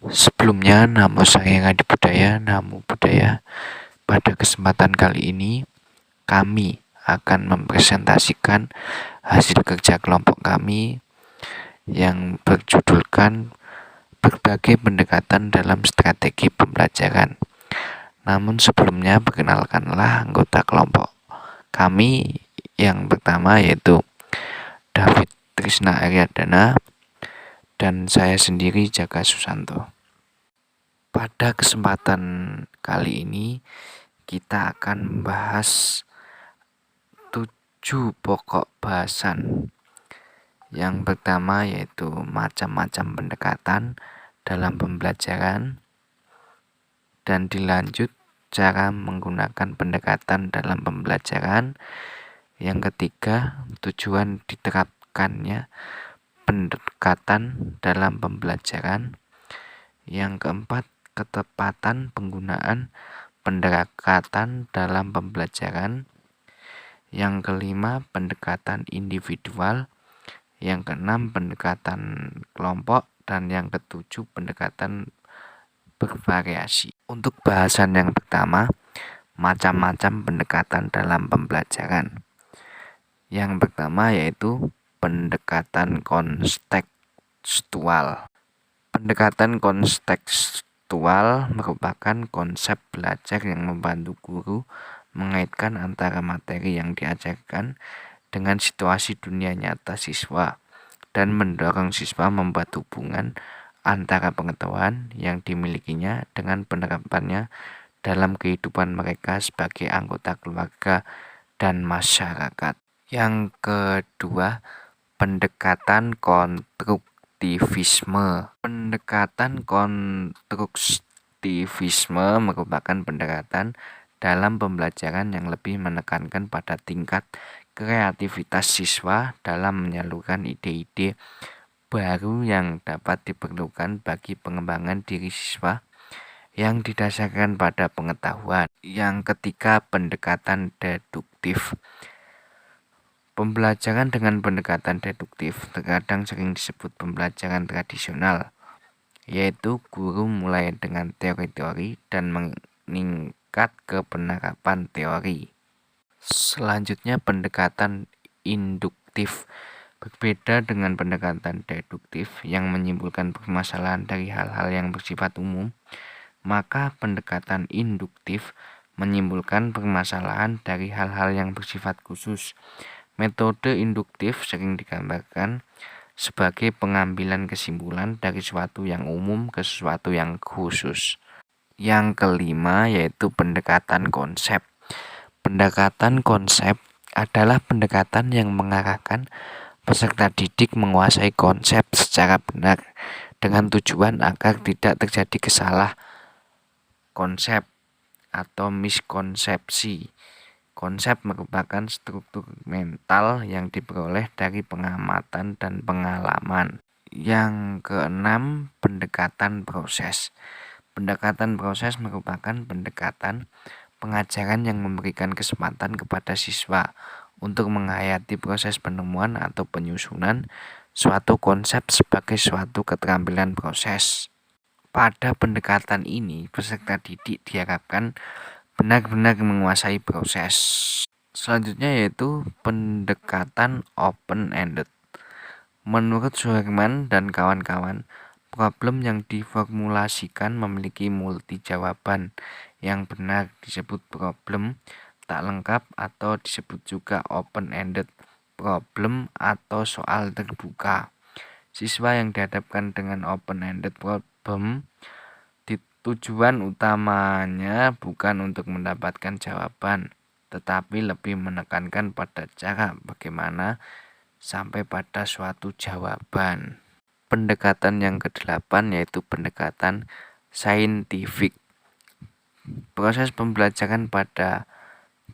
Sebelumnya, nama saya Ngadi Budaya, Namu Budaya. Pada kesempatan kali ini, kami akan mempresentasikan hasil kerja kelompok kami yang berjudulkan berbagai pendekatan dalam strategi pembelajaran. Namun sebelumnya, perkenalkanlah anggota kelompok kami yang pertama yaitu David Trisna Aryadana dan saya sendiri Jaka Susanto. Pada kesempatan kali ini kita akan membahas 7 pokok bahasan. Yang pertama yaitu macam-macam pendekatan dalam pembelajaran, dan dilanjut cara menggunakan pendekatan dalam pembelajaran. Yang ketiga, tujuan diterapkannya pendekatan dalam pembelajaran. Yang keempat, ketepatan penggunaan pendekatan dalam pembelajaran. Yang kelima, pendekatan individual. Yang keenam, pendekatan kelompok. Dan yang ketujuh, pendekatan bervariasi. Untuk bahasan yang pertama, macam-macam pendekatan dalam pembelajaran. Yang pertama yaitu pendekatan kontekstual. Pendekatan kontekstual merupakan konsep belajar yang membantu guru mengaitkan antara materi yang diajarkan dengan situasi dunia nyata siswa dan mendorong siswa membuat hubungan antara pengetahuan yang dimilikinya dengan penerapannya dalam kehidupan mereka sebagai anggota keluarga dan masyarakat. Yang kedua, pendekatan konstruktivisme. Pendekatan konstruktivisme merupakan pendekatan dalam pembelajaran yang lebih menekankan pada tingkat kreativitas siswa dalam menyalurkan ide-ide baru yang dapat diperlukan bagi pengembangan diri siswa yang didasarkan pada pengetahuan. Yang ketiga, pendekatan deduktif. Pembelajaran dengan pendekatan deduktif terkadang sering disebut pembelajaran tradisional, yaitu guru mulai dengan teori-teori dan meningkat ke penerapan teori. Selanjutnya, pendekatan induktif. Berbeda dengan pendekatan deduktif yang menyimpulkan permasalahan dari hal-hal yang bersifat umum, maka pendekatan induktif menyimpulkan permasalahan dari hal-hal yang bersifat khusus. Metode induktif sering digambarkan sebagai pengambilan kesimpulan dari sesuatu yang umum ke sesuatu yang khusus. Yang kelima yaitu pendekatan konsep. Pendekatan konsep adalah pendekatan yang mengarahkan peserta didik menguasai konsep secara benar dengan tujuan agar tidak terjadi kesalah konsep atau miskonsepsi. Konsep merupakan struktur mental yang diperoleh dari pengamatan dan pengalaman. Yang keenam, pendekatan proses. Pendekatan proses merupakan pendekatan pengajaran yang memberikan kesempatan kepada siswa untuk menghayati proses penemuan atau penyusunan suatu konsep sebagai suatu keterampilan proses. Pada pendekatan ini, peserta didik diharapkan benar-benar menguasai proses. Selanjutnya yaitu pendekatan open-ended. Menurut Suherman dan kawan-kawan, problem yang diformulasikan memiliki multi jawaban. Yang benar disebut problem tak lengkap atau disebut juga open-ended problem atau soal terbuka. Siswa yang dihadapkan dengan open-ended problem, tujuan utamanya bukan untuk mendapatkan jawaban, tetapi lebih menekankan pada cara bagaimana sampai pada suatu jawaban. Pendekatan yang kedelapan yaitu pendekatan saintifik. Proses pembelajaran pada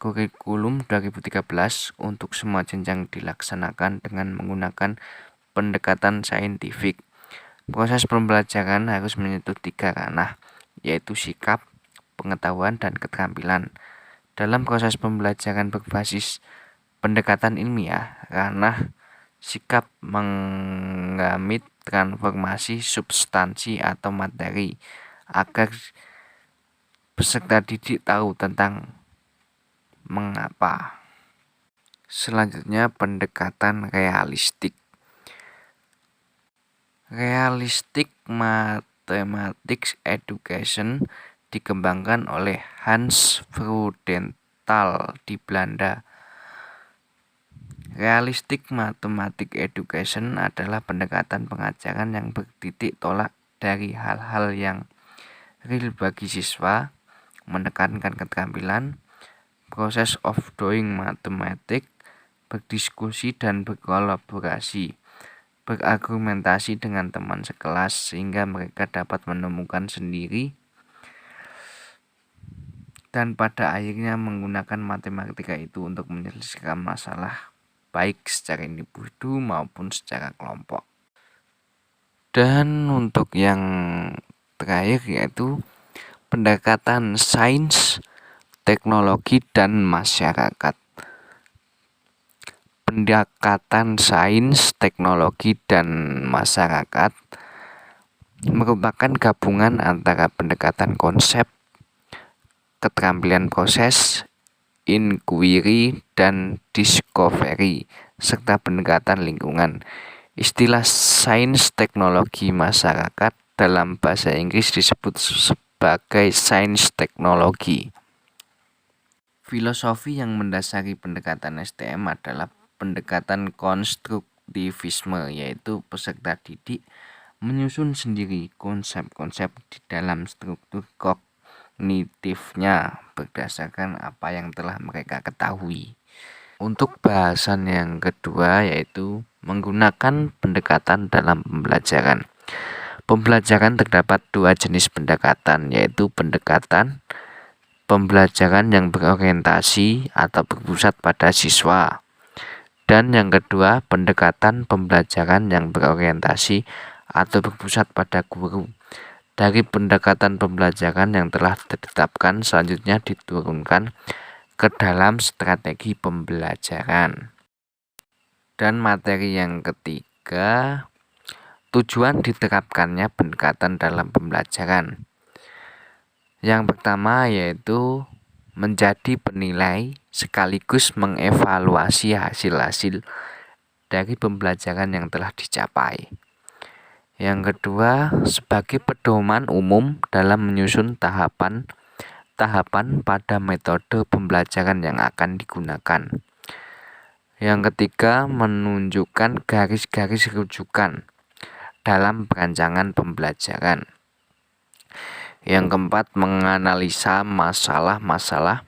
kurikulum 2013 untuk semua jenjang dilaksanakan dengan menggunakan pendekatan saintifik. Proses pembelajaran harus menyentuh 3 ranah, yaitu sikap, pengetahuan, dan keterampilan. Dalam proses pembelajaran berbasis pendekatan ilmiah, ranah sikap menggamit transformasi substansi atau materi agar peserta didik tahu tentang mengapa. Selanjutnya, pendekatan realistik. Realistic Mathematics Education dikembangkan oleh Hans Freudenthal di Belanda. Realistic Mathematics Education adalah pendekatan pengajaran yang bertitik tolak dari hal-hal yang real bagi siswa, menekankan keterampilan, proses of doing mathematics, berdiskusi dan berkolaborasi, berargumentasi dengan teman sekelas sehingga mereka dapat menemukan sendiri dan pada akhirnya menggunakan matematika itu untuk menyelesaikan masalah baik secara individu maupun secara kelompok. Dan untuk yang terakhir yaitu pendekatan sains, teknologi, dan masyarakat. Pendekatan sains, teknologi, dan masyarakat merupakan gabungan antara pendekatan konsep, keterampilan proses, inquiry, dan discovery, serta pendekatan lingkungan. Istilah sains teknologi masyarakat dalam bahasa Inggris disebut sebagai sains teknologi. Filosofi yang mendasari pendekatan STM adalah pendekatan konstruktivisme, yaitu peserta didik menyusun sendiri konsep-konsep di dalam struktur kognitifnya berdasarkan apa yang telah mereka ketahui. Untuk bahasan yang kedua yaitu menggunakan pendekatan dalam pembelajaran. Pembelajaran terdapat dua jenis pendekatan, yaitu pendekatan pembelajaran yang berorientasi atau berpusat pada siswa, dan yang kedua pendekatan pembelajaran yang berorientasi atau berpusat pada guru. Dari pendekatan pembelajaran yang telah ditetapkan selanjutnya diturunkan ke dalam strategi pembelajaran. Dan materi yang ketiga, tujuan diterapkannya pendekatan dalam pembelajaran. Yang pertama yaitu menjadi penilai sekaligus mengevaluasi hasil-hasil dari pembelajaran yang telah dicapai. Yang kedua, sebagai pedoman umum dalam menyusun tahapan pada metode pembelajaran yang akan digunakan. Yang ketiga, menunjukkan garis-garis rujukan dalam perancangan pembelajaran. Yang keempat, menganalisa masalah-masalah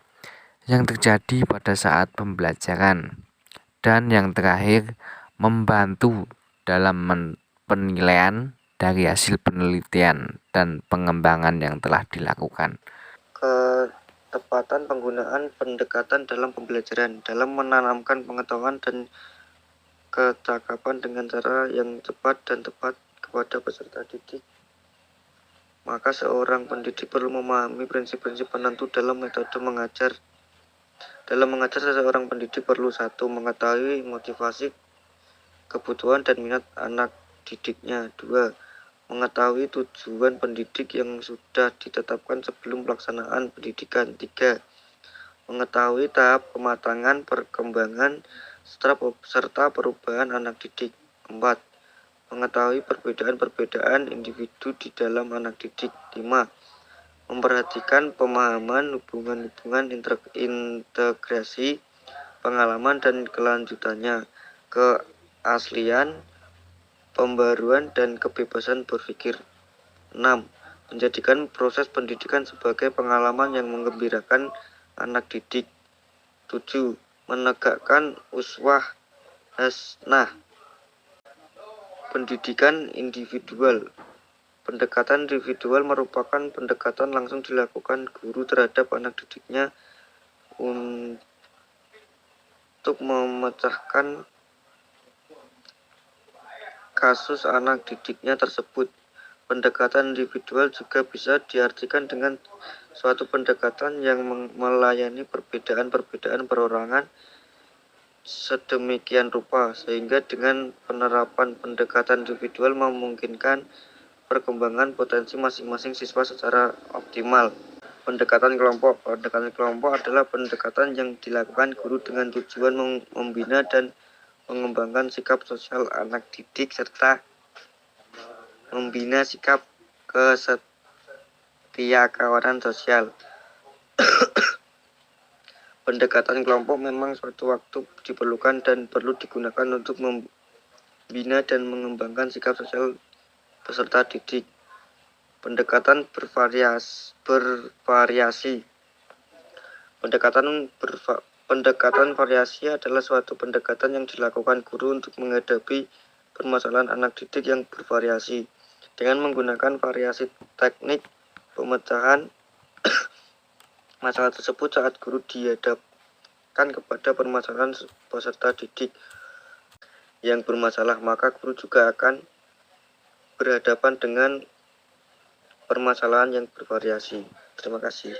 yang terjadi pada saat pembelajaran. Dan yang terakhir, membantu dalam penilaian dari hasil penelitian dan pengembangan yang telah dilakukan. Ketepatan penggunaan pendekatan dalam pembelajaran dalam menanamkan pengetahuan dan kecakapan dengan cara yang cepat dan tepat kepada peserta didik. Maka seorang pendidik perlu memahami prinsip-prinsip penentu dalam metode mengajar. Dalam mengajar, seseorang pendidik perlu 1. Mengetahui motivasi, kebutuhan, dan minat anak didiknya. 2. Mengetahui tujuan pendidik yang sudah ditetapkan sebelum pelaksanaan pendidikan. 3. Mengetahui tahap kematangan, perkembangan, serta perubahan anak didik. 4. Mengetahui perbedaan-perbedaan individu di dalam anak didik. 5. Memperhatikan pemahaman hubungan-hubungan integrasi, pengalaman dan kelanjutannya, keaslian, pembaruan, dan kebebasan berpikir. 6. Menjadikan proses pendidikan sebagai pengalaman yang menggembirakan anak didik. 7. Menegakkan uswah hasanah, pendidikan individual. Pendekatan individual merupakan pendekatan langsung dilakukan guru terhadap anak didiknya untuk memecahkan kasus anak didiknya tersebut. Pendekatan individual juga bisa diartikan dengan suatu pendekatan yang melayani perbedaan-perbedaan perorangan sedemikian rupa sehingga dengan penerapan pendekatan individual memungkinkan perkembangan potensi masing-masing siswa secara optimal. Pendekatan kelompok adalah pendekatan yang dilakukan guru dengan tujuan membina dan mengembangkan sikap sosial anak didik serta membina sikap kesetiakawanan sosial. Pendekatan kelompok memang suatu waktu diperlukan dan perlu digunakan untuk membina dan mengembangkan sikap sosial peserta didik. Pendekatan bervariasi. Pendekatan variasi adalah suatu pendekatan yang dilakukan guru untuk menghadapi permasalahan anak didik yang bervariasi dengan menggunakan variasi teknik pemecahan masalah tersebut saat guru dihadapkan kepada permasalahan peserta didik yang bermasalah, maka guru juga akan berhadapan dengan permasalahan yang bervariasi. Terima kasih.